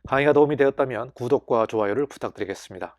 강의가 도움이 되었다면 구독과 좋아요를 부탁드리겠습니다.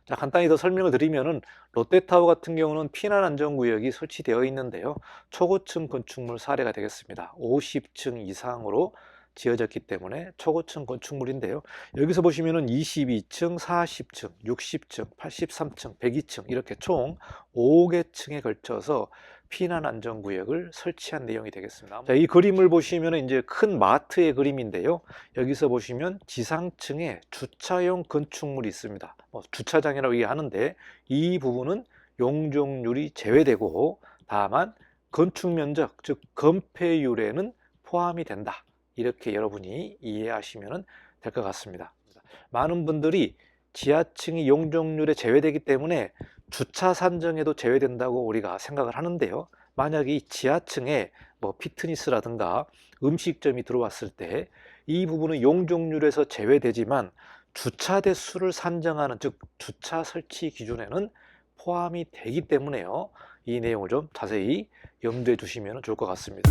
자, 간단히 더 설명을 드리면은 롯데타워 같은 경우는 피난안전구역이 설치되어 있는데요. 초고층 건축물 사례가 되겠습니다. 50층 이상으로 지어졌기 때문에 초고층 건축물인데요. 여기서 보시면은 22층, 40층, 60층, 83층, 102층 이렇게 총 5개 층에 걸쳐서 피난안전구역을 설치한 내용이 되겠습니다. 자, 이 그림을 보시면 이제 큰 마트의 그림인데요. 여기서 보시면 지상층에 주차용 건축물이 있습니다. 주차장이라고 얘기하는데 이 부분은 용적률이 제외되고 다만 건축 면적, 즉 건폐율에는 포함이 된다. 이렇게 여러분이 이해하시면 될 것 같습니다. 많은 분들이 지하층이 용적률에 제외되기 때문에 주차 산정에도 제외된다고 우리가 생각을 하는데요. 만약에 이 지하층에 피트니스라든가 음식점이 들어왔을 때 이 부분은 용적률에서 제외되지만 주차 대수를 산정하는, 즉 주차 설치 기준에는 포함이 되기 때문에요. 이 내용을 좀 자세히 염두에 두시면 좋을 것 같습니다.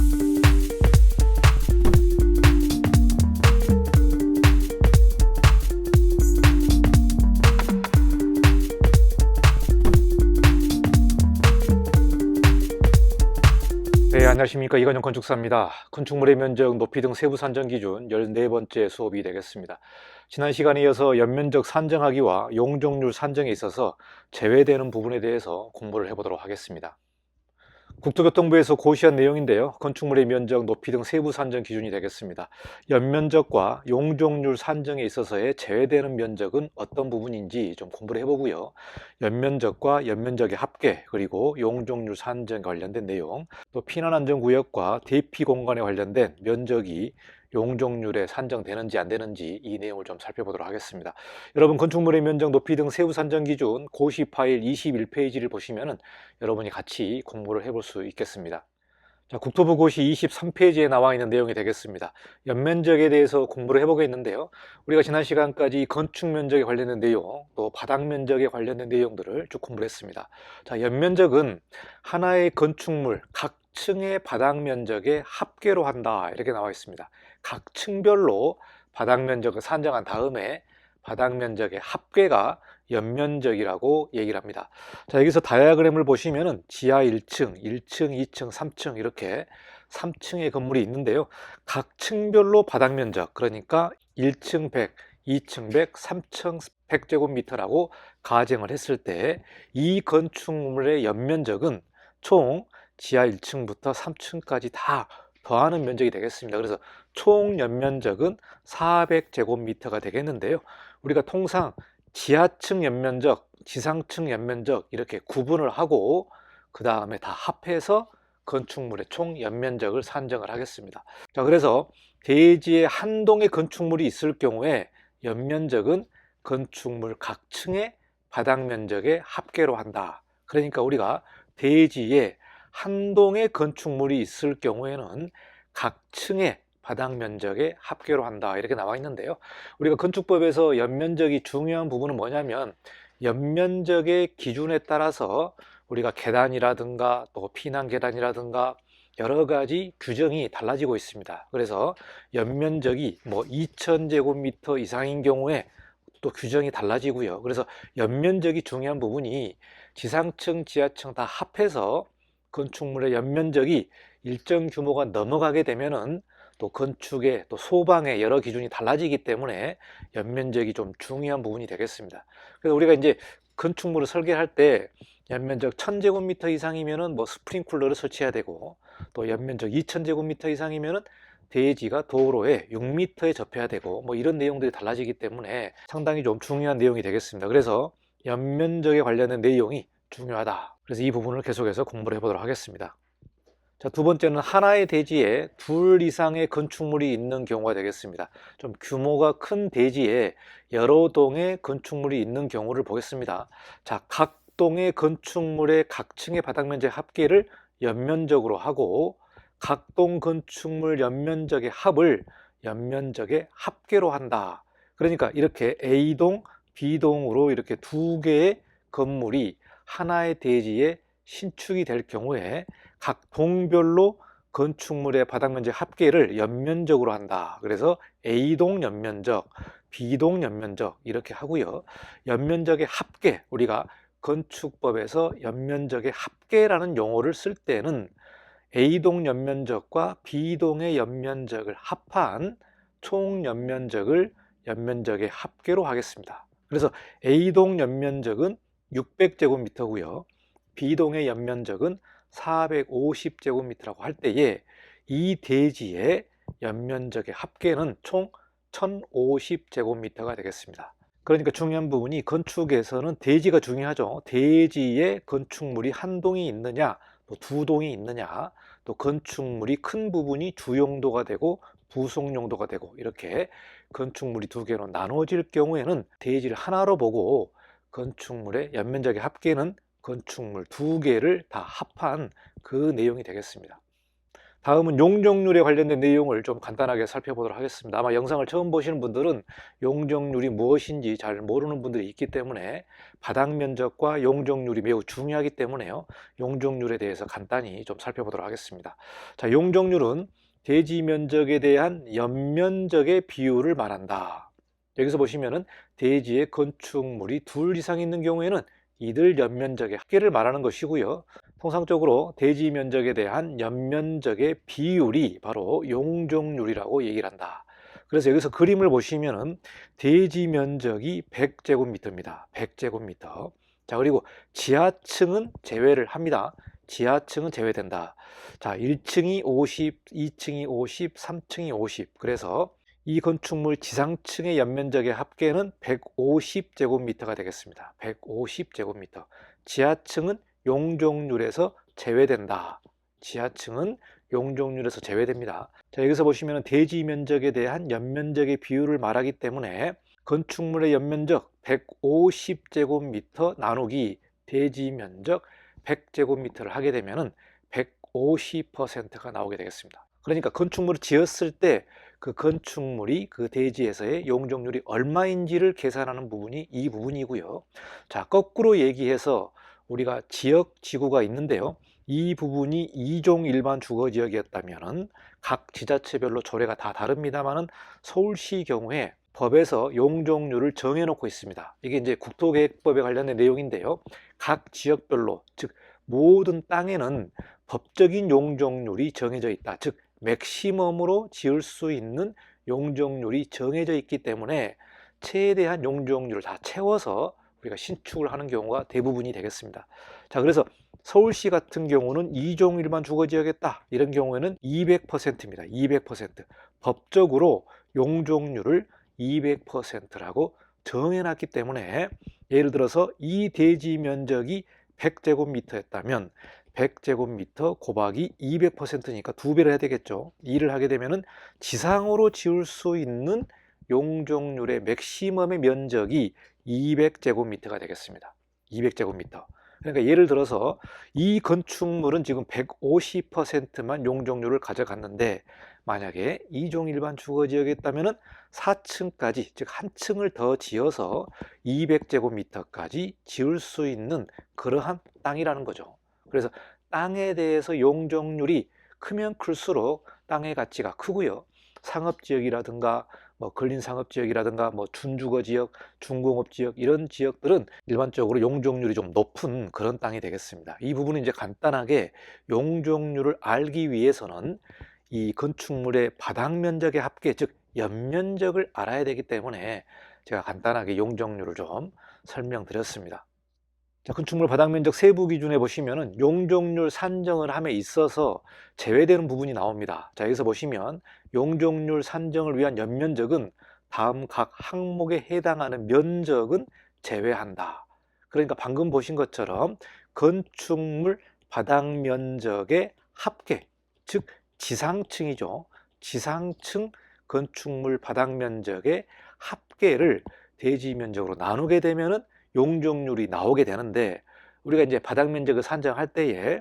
네, 안녕하십니까. 이건영 건축사입니다. 건축물의 면적, 높이 등 세부 산정 기준 14번째 수업이 되겠습니다. 지난 시간에 이어서 연면적 산정하기와 용적률 산정에 있어서 제외되는 부분에 대해서 공부를 해보도록 하겠습니다. 국토교통부에서 고시한 내용인데요. 건축물의 면적, 높이 등 세부 산정 기준이 되겠습니다. 연면적과 용적률 산정에 있어서의 제외되는 면적은 어떤 부분인지 좀 공부를 해보고요. 연면적과 연면적의 합계, 그리고 용적률 산정에 관련된 내용, 또 피난안전구역과 대피공간에 관련된 면적이 용적률에 산정되는지 안 되는지 이 내용을 좀 살펴보도록 하겠습니다. 여러분, 건축물의 면적, 높이 등 세부 산정 기준 고시 파일 21페이지를 보시면은 여러분이 같이 공부를 해볼 수 있겠습니다. 자, 국토부 고시 23페이지에 나와 있는 내용이 되겠습니다. 연면적에 대해서 공부를 해보겠는데요. 우리가 지난 시간까지 건축 면적에 관련된 내용, 또 바닥 면적에 관련된 내용들을 쭉 공부를 했습니다. 자, 연면적은 하나의 건축물 각 층의 바닥 면적의 합계로 한다, 이렇게 나와 있습니다. 각 층별로 바닥 면적을 산정한 다음에 바닥 면적의 합계가 연면적이라고 얘기를 합니다. 자, 여기서 다이어그램을 보시면은 지하 1층, 1층, 2층, 3층 이렇게 3층의 건물이 있는데요. 각 층별로 바닥 면적, 그러니까 1층 100, 2층 100, 3층 100제곱미터라고 가정을 했을 때 이 건축물의 연면적은 총 지하 1층부터 3층까지 다 더하는 면적이 되겠습니다. 그래서 총 연면적은 400제곱미터가 되겠는데요. 우리가 통상 지하층 연면적, 지상층 연면적 이렇게 구분을 하고 그 다음에 다 합해서 건축물의 총 연면적을 산정을 하겠습니다. 자, 그래서 대지에 한 동의 건축물이 있을 경우에 연면적은 건축물 각 층의 바닥 면적의 합계로 한다. 그러니까 우리가 대지에 한 동의 건축물이 있을 경우에는 각 층의 바닥 면적의 합계로 한다, 이렇게 나와 있는데요. 우리가 건축법에서 연면적이 중요한 부분은 뭐냐면 연면적의 기준에 따라서 우리가 계단이라든가 또 피난 계단이라든가 여러 가지 규정이 달라지고 있습니다. 그래서 연면적이 2000제곱미터 이상인 경우에 또 규정이 달라지고요. 그래서 연면적이 중요한 부분이 지상층, 지하층 다 합해서 건축물의 연면적이 일정 규모가 넘어가게 되면은 또 건축의 또 소방의 여러 기준이 달라지기 때문에 연면적이 좀 중요한 부분이 되겠습니다. 그래서 우리가 이제 건축물을 설계할 때 연면적 1000제곱미터 이상이면은 스프링쿨러를 설치해야 되고, 또 연면적 2000제곱미터 이상이면은 대지가 도로에 6m에 접해야 되고, 이런 내용들이 달라지기 때문에 상당히 좀 중요한 내용이 되겠습니다. 그래서 연면적에 관련된 내용이 중요하다. 그래서 이 부분을 계속해서 공부를 해보도록 하겠습니다. 자, 두 번째는 하나의 대지에 둘 이상의 건축물이 있는 경우가 되겠습니다. 좀 규모가 큰 대지에 여러 동의 건축물이 있는 경우를 보겠습니다. 자, 각 동의 건축물의 각 층의 바닥 면적 합계를 연면적으로 하고 각 동 건축물 연면적의 합을 연면적의 합계로 한다. 그러니까 이렇게 A동, B동으로 이렇게 두 개의 건물이 하나의 대지에 신축이 될 경우에 각 동별로 건축물의 바닥 면적 합계를 연면적으로 한다. 그래서 A동 연면적, 비동 연면적 이렇게 하고요. 연면적의 합계, 우리가 건축법에서 연면적의 합계라는 용어를 쓸 때는 A동 연면적과 B동의 연면적을 합한 총 연면적을 연면적의 합계로 하겠습니다. 그래서 A동 연면적은 600제곱미터고요. B동의 연면적은 450제곱미터라고 할 때에 이 대지의 연면적의 합계는 총 1050제곱미터가 되겠습니다. 그러니까 중요한 부분이 건축에서는 대지가 중요하죠. 대지에 건축물이 한 동이 있느냐, 또 두 동이 있느냐, 또 건축물이 큰 부분이 주용도가 되고 부속용도가 되고 이렇게 건축물이 두 개로 나눠질 경우에는 대지를 하나로 보고 건축물의 연면적의 합계는 건축물 두 개를 다 합한 그 내용이 되겠습니다. 다음은 용적률에 관련된 내용을 좀 간단하게 살펴보도록 하겠습니다. 아마 영상을 처음 보시는 분들은 용적률이 무엇인지 잘 모르는 분들이 있기 때문에 바닥 면적과 용적률이 매우 중요하기 때문에요. 용적률에 대해서 간단히 좀 살펴보도록 하겠습니다. 자, 용적률은 대지 면적에 대한 연면적의 비율을 말한다. 여기서 보시면은 대지에 건축물이 둘 이상 있는 경우에는 이들 연면적의 합계를 말하는 것이고요. 통상적으로 대지 면적에 대한 연면적의 비율이 바로 용적률이라고 얘기를 한다. 그래서 여기서 그림을 보시면은 대지 면적이 100제곱미터입니다. 100제곱미터. 자, 그리고 지하층은 제외를 합니다. 지하층은 제외된다. 자, 1층이 50, 2층이 50, 3층이 50. 그래서 이 건축물 지상층의 연면적의 합계는 150제곱미터가 되겠습니다. 150제곱미터. 지하층은 용적률에서 제외된다. 지하층은 용적률에서 제외됩니다. 자, 여기서 보시면 대지 면적에 대한 연면적의 비율을 말하기 때문에 건축물의 연면적 150제곱미터 나누기 대지 면적 100제곱미터를 하게 되면 150%가 나오게 되겠습니다. 그러니까 건축물을 지었을 때 그 건축물이 그 대지에서의 용적률이 얼마인지를 계산하는 부분이 이 부분이고요. 자, 거꾸로 얘기해서 우리가 지역 지구가 있는데요. 이 부분이 2종 일반 주거지역이었다면 각 지자체별로 조례가 다 다릅니다만은 서울시 경우에 법에서 용적률을 정해놓고 있습니다. 이게 이제 국토계획법에 관련된 내용인데요. 각 지역별로, 즉 모든 땅에는 법적인 용적률이 정해져 있다. 즉 맥시멈으로 지을 수 있는 용적률이 정해져 있기 때문에 최대한 용적률을 다 채워서 우리가 신축을 하는 경우가 대부분이 되겠습니다. 자, 그래서 서울시 같은 경우는 2종 일반 주거지역이다. 이런 경우에는 200%입니다. 200%. 법적으로 용적률을 200%라고 정해놨기 때문에 예를 들어서 이 대지 면적이 100제곱미터였다면 100제곱미터 곱하기 200%니까 두 배를 해야 되겠죠. 일을 하게 되면은 지상으로 지을 수 있는 용적률의 맥시멈의 면적이 200제곱미터가 되겠습니다. 200제곱미터. 그러니까 예를 들어서 이 건축물은 지금 150%만 용적률을 가져갔는데 만약에 2종 일반 주거지역에 있다면 4층까지, 즉 한 층을 더 지어서 200제곱미터까지 지을 수 있는 그러한 땅이라는 거죠. 그래서 땅에 대해서 용적률이 크면 클수록 땅의 가치가 크고요. 상업지역이라든가 근린상업지역이라든가 준주거지역, 중공업지역 이런 지역들은 일반적으로 용적률이 좀 높은 그런 땅이 되겠습니다. 이 부분은 이제 간단하게 용적률을 알기 위해서는 이 건축물의 바닥 면적의 합계, 즉 연면적을 알아야 되기 때문에 제가 간단하게 용적률을 좀 설명드렸습니다. 자, 건축물 바닥 면적 세부 기준에 보시면은 용적률 산정을 함에 있어서 제외되는 부분이 나옵니다. 자, 여기서 보시면 용적률 산정을 위한 연면적은 다음 각 항목에 해당하는 면적은 제외한다. 그러니까 방금 보신 것처럼 건축물 바닥 면적의 합계, 즉 지상층이죠. 지상층 건축물 바닥 면적의 합계를 대지 면적으로 나누게 되면은 용적률이 나오게 되는데 우리가 이제 바닥 면적을 산정할 때에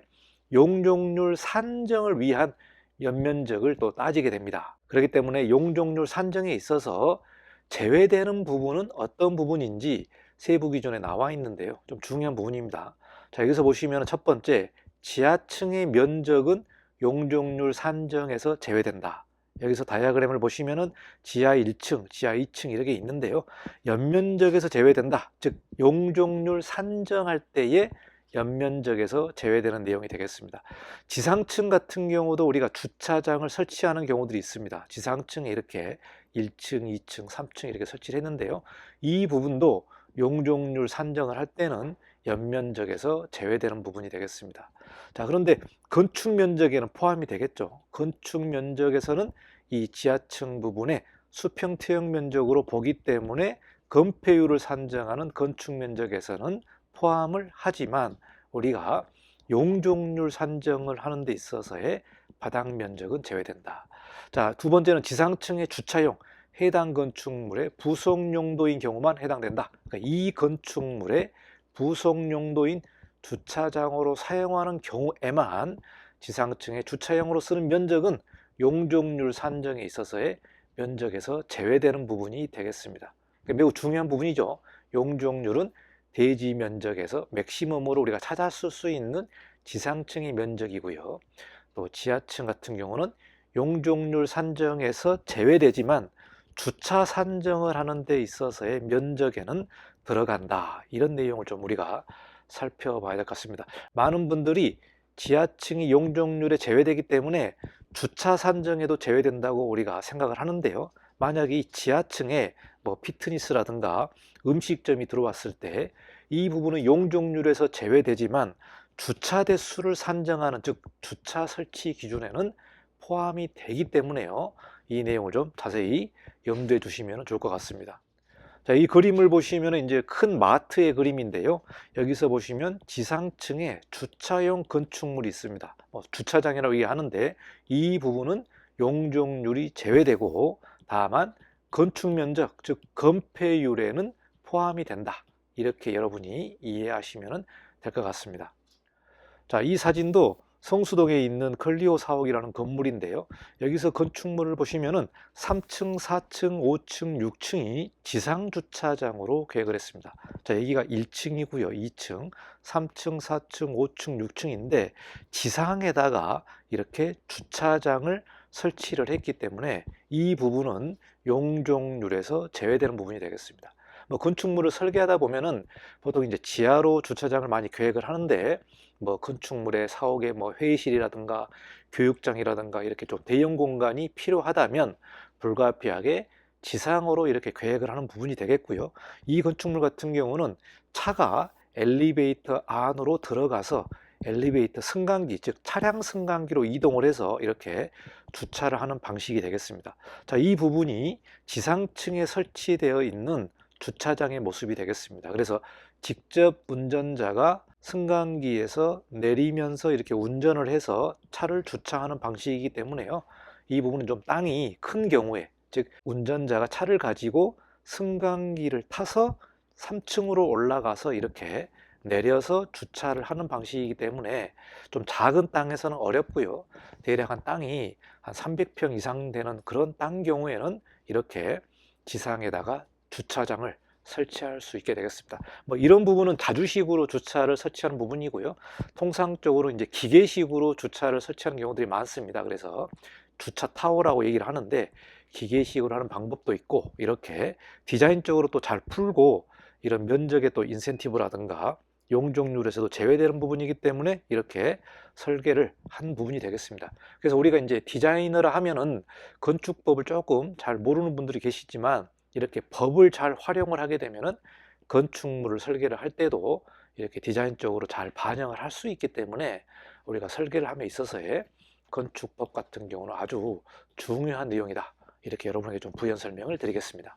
용적률 산정을 위한 연면적을 또 따지게 됩니다. 그렇기 때문에 용적률 산정에 있어서 제외되는 부분은 어떤 부분인지 세부 기준에 나와 있는데요. 좀 중요한 부분입니다. 자, 여기서 보시면 첫 번째, 지하층의 면적은 용적률 산정에서 제외된다. 여기서 다이아그램을 보시면은 지하 1층, 지하 2층 이렇게 있는데요. 연면적에서 제외된다. 즉 용적률 산정할 때의 연면적에서 제외되는 내용이 되겠습니다. 지상층 같은 경우도 우리가 주차장을 설치하는 경우들이 있습니다. 지상층에 이렇게 1층, 2층, 3층 이렇게 설치를 했는데요. 이 부분도 용적률 산정을 할 때는 연면적에서 제외되는 부분이 되겠습니다. 자, 그런데 건축 면적에는 포함이 되겠죠. 건축 면적에서는 이 지하층 부분에 수평 퇴역 면적으로 보기 때문에 건폐율을 산정하는 건축 면적에서는 포함을 하지만 우리가 용적률 산정을 하는 데 있어서의 바닥 면적은 제외된다. 자, 두 번째는 지상층의 주차용 해당 건축물의 부속 용도인 경우만 해당된다. 그러니까 이 건축물의 부속 용도인 주차장으로 사용하는 경우에만 지상층의 주차용으로 쓰는 면적은 용적률 산정에 있어서의 면적에서 제외되는 부분이 되겠습니다. 그러니까 매우 중요한 부분이죠. 용적률은 대지 면적에서 맥시멈으로 우리가 찾았을 수 있는 지상층의 면적이고요. 또 지하층 같은 경우는 용적률 산정에서 제외되지만 주차 산정을 하는 데 있어서의 면적에는 들어간다. 이런 내용을 좀 우리가 살펴봐야 될 것 같습니다. 많은 분들이 지하층이 용적률에 제외되기 때문에 주차 산정에도 제외된다고 우리가 생각을 하는데요. 만약에 이 지하층에 뭐 피트니스라든가 음식점이 들어왔을 때 이 부분은 용적률에서 제외되지만 주차 대수를 산정하는, 즉 주차 설치 기준에는 포함이 되기 때문에요. 이 내용을 좀 자세히 염두에 두시면 좋을 것 같습니다. 자, 이 그림을 보시면 이제 큰 마트의 그림인데요. 여기서 보시면 지상층에 주차용 건축물이 있습니다. 주차장이라고 얘기하는데 이 부분은 용적률이 제외되고 다만 건축 면적, 즉 건폐율에는 포함이 된다. 이렇게 여러분이 이해하시면 될 것 같습니다. 자, 이 사진도 성수동에 있는 클리오 사옥이라는 건물인데요. 여기서 건축물을 보시면은 3층, 4층, 5층, 6층이 지상 주차장으로 계획을 했습니다. 자, 여기가 1층이고요. 2층, 3층, 4층, 5층, 6층인데 지상에다가 이렇게 주차장을 설치를 했기 때문에 이 부분은 용적률에서 제외되는 부분이 되겠습니다. 건축물을 설계하다 보면은 보통 이제 지하로 주차장을 많이 계획을 하는데 건축물의 사옥에 회의실이라든가 교육장이라든가 이렇게 좀 대형 공간이 필요하다면 불가피하게 지상으로 이렇게 계획을 하는 부분이 되겠고요. 이 건축물 같은 경우는 차가 엘리베이터 안으로 들어가서 엘리베이터 승강기, 즉 차량 승강기로 이동을 해서 이렇게 주차를 하는 방식이 되겠습니다. 자, 이 부분이 지상층에 설치되어 있는 주차장의 모습이 되겠습니다. 그래서 직접 운전자가 승강기에서 내리면서 이렇게 운전을 해서 차를 주차하는 방식이기 때문에요. 이 부분은 좀 땅이 큰 경우에, 즉 운전자가 차를 가지고 승강기를 타서 3층으로 올라가서 이렇게 내려서 주차를 하는 방식이기 때문에 좀 작은 땅에서는 어렵고요. 대략 한 땅이 한 300평 이상 되는 그런 땅 경우에는 이렇게 지상에다가 주차장을 설치할 수 있게 되겠습니다. 이런 부분은 자주식으로 주차를 설치하는 부분이고요. 통상적으로 이제 기계식으로 주차를 설치하는 경우들이 많습니다. 그래서 주차 타워라고 얘기를 하는데 기계식으로 하는 방법도 있고 이렇게 디자인적으로 또 잘 풀고 이런 면적의 또 인센티브라든가 용적률에서도 제외되는 부분이기 때문에 이렇게 설계를 한 부분이 되겠습니다. 그래서 우리가 이제 디자이너라 하면은 건축법을 조금 잘 모르는 분들이 계시지만 이렇게 법을 잘 활용을 하게 되면은 건축물을 설계를 할 때도 이렇게 디자인적으로 잘 반영을 할 수 있기 때문에 우리가 설계를 함에 있어서의 건축법 같은 경우는 아주 중요한 내용이다. 이렇게 여러분에게 좀 부연 설명을 드리겠습니다.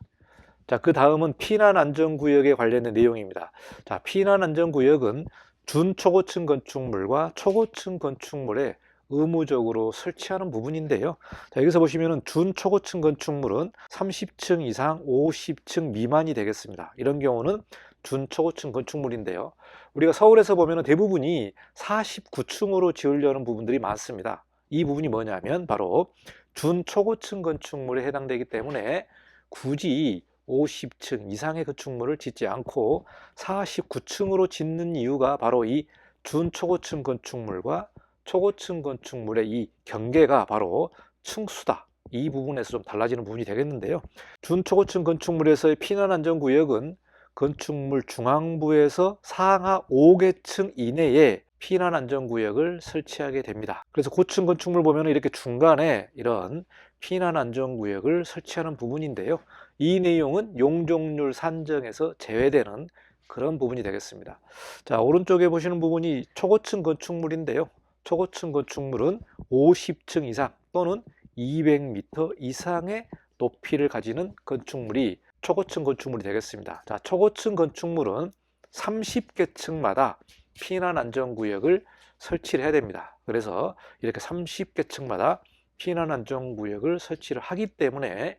자, 그 다음은 피난안전구역에 관련된 내용입니다. 자, 피난안전구역은 준초고층 건축물과 초고층 건축물에 의무적으로 설치하는 부분인데요. 자, 여기서 보시면은 준초고층 건축물은 30층 이상 50층 미만이 되겠습니다. 이런 경우는 준초고층 건축물인데요. 우리가 서울에서 보면은 대부분이 49층으로 지으려는 부분들이 많습니다. 이 부분이 뭐냐면 바로 준초고층 건축물에 해당되기 때문에 굳이 50층 이상의 건축물을 짓지 않고 49층으로 짓는 이유가 바로 이 준초고층 건축물과 초고층 건축물의 이 경계가 바로 층수다. 이 부분에서 좀 달라지는 부분이 되겠는데요. 준초고층 건축물에서의 피난안전구역은 건축물 중앙부에서 상하 5계층 이내에 피난안전구역을 설치하게 됩니다. 그래서 고층 건축물 보면 이렇게 중간에 이런 피난안전구역을 설치하는 부분인데요. 이 내용은 용적률 산정에서 제외되는 그런 부분이 되겠습니다. 자, 오른쪽에 보시는 부분이 초고층 건축물인데요. 초고층 건축물은 50층 이상 또는 200m 이상의 높이를 가지는 건축물이 초고층 건축물이 되겠습니다. 자, 초고층 건축물은 30개 층마다 피난안전구역을 설치를 해야 됩니다. 그래서 이렇게 30개 층마다 피난안전구역을 설치를 하기 때문에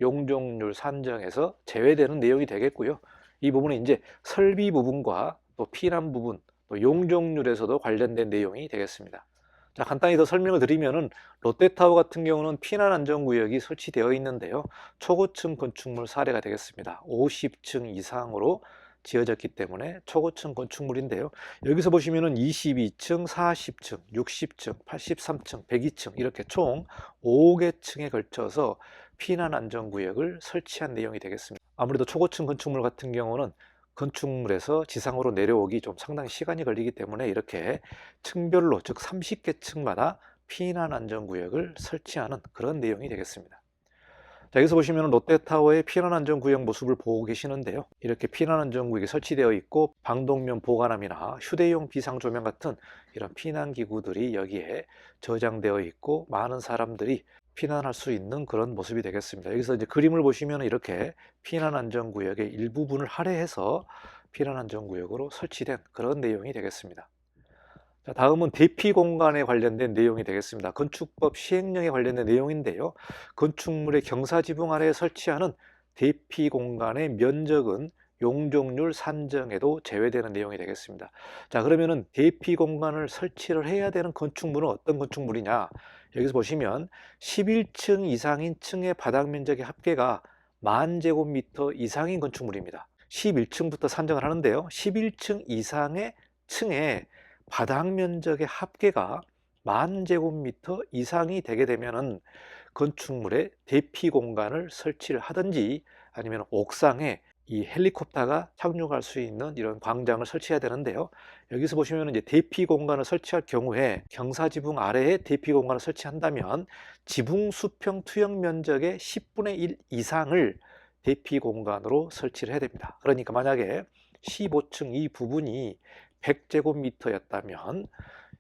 용적률 산정에서 제외되는 내용이 되겠고요. 이 부분은 이제 설비 부분과 또 피난 부분, 또 용적률에서도 관련된 내용이 되겠습니다. 자, 간단히 더 설명을 드리면은 롯데타워 같은 경우는 피난안전구역이 설치되어 있는데요. 초고층 건축물 사례가 되겠습니다. 50층 이상으로 지어졌기 때문에 초고층 건축물인데요. 여기서 보시면은 22층, 40층, 60층, 83층, 102층 이렇게 총 5개 층에 걸쳐서 피난안전구역을 설치한 내용이 되겠습니다. 아무래도 초고층 건축물 같은 경우는 건축물에서 지상으로 내려오기 좀 상당히 시간이 걸리기 때문에 이렇게 층별로, 즉 30개 층마다 피난안전구역을 설치하는 그런 내용이 되겠습니다. 자, 여기서 보시면 롯데타워의 피난안전구역 모습을 보고 계시는데요. 이렇게 피난안전구역이 설치되어 있고 방독면 보관함이나 휴대용 비상조명 같은 이런 피난기구들이 여기에 저장되어 있고 많은 사람들이 피난할 수 있는 그런 모습이 되겠습니다. 여기서 이제 그림을 보시면 이렇게 피난안전구역의 일부분을 할애해서 피난안전구역으로 설치된 그런 내용이 되겠습니다. 자, 다음은 대피 공간에 관련된 내용이 되겠습니다. 건축법 시행령에 관련된 내용인데요. 건축물의 경사지붕 아래에 설치하는 대피 공간의 면적은 용적률 산정에도 제외되는 내용이 되겠습니다. 자, 그러면은 대피 공간을 설치를 해야 되는 건축물은 어떤 건축물이냐? 여기서 보시면 11층 이상인 층의 바닥 면적의 합계가 10,000제곱미터 이상인 건축물입니다. 11층부터 산정을 하는데요. 11층 이상의 층에 바닥 면적의 합계가 10,000제곱미터 이상이 되게 되면은 건축물에 대피 공간을 설치를 하든지 아니면 옥상에 이 헬리콥터가 착륙할 수 있는 이런 광장을 설치해야 되는데요. 여기서 보시면 이제 대피 공간을 설치할 경우에 경사지붕 아래에 대피 공간을 설치한다면 지붕 수평 투영 면적의 10분의 1 이상을 대피 공간으로 설치를 해야 됩니다. 그러니까 만약에 15층 이 부분이 100제곱미터였다면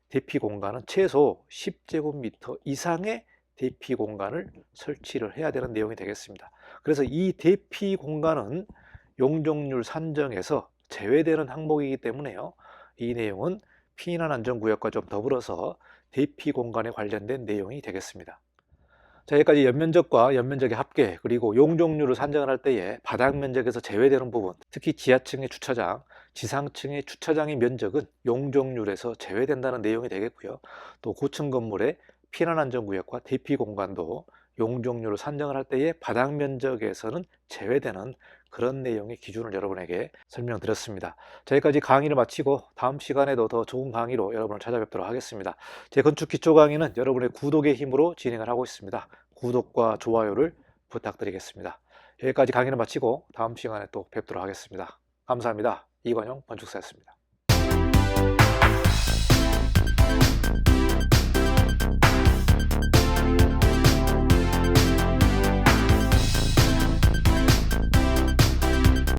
대피 공간은 최소 10제곱미터 이상의 대피 공간을 설치를 해야 되는 내용이 되겠습니다. 그래서 이 대피 공간은 용적률 산정에서 제외되는 항목이기 때문에요. 이 내용은 피난안전구역과 좀 더불어서 대피 공간에 관련된 내용이 되겠습니다. 자, 여기까지 연면적과 연면적의 합계 그리고 용적률을 산정을 할 때에 바닥 면적에서 제외되는 부분, 특히 지하층의 주차장, 지상층의 주차장의 면적은 용적률에서 제외된다는 내용이 되겠고요. 또 고층 건물의 피난안전구역과 대피 공간도 용적률을 산정을 할 때에 바닥 면적에서는 제외되는 그런 내용의 기준을 여러분에게 설명드렸습니다. 자, 여기까지 강의를 마치고 다음 시간에도 더 좋은 강의로 여러분을 찾아뵙도록 하겠습니다. 제 건축 기초 강의는 여러분의 구독의 힘으로 진행을 하고 있습니다. 구독과 좋아요를 부탁드리겠습니다. 여기까지 강의를 마치고 다음 시간에 또 뵙도록 하겠습니다. 감사합니다. 이관용 건축사였습니다.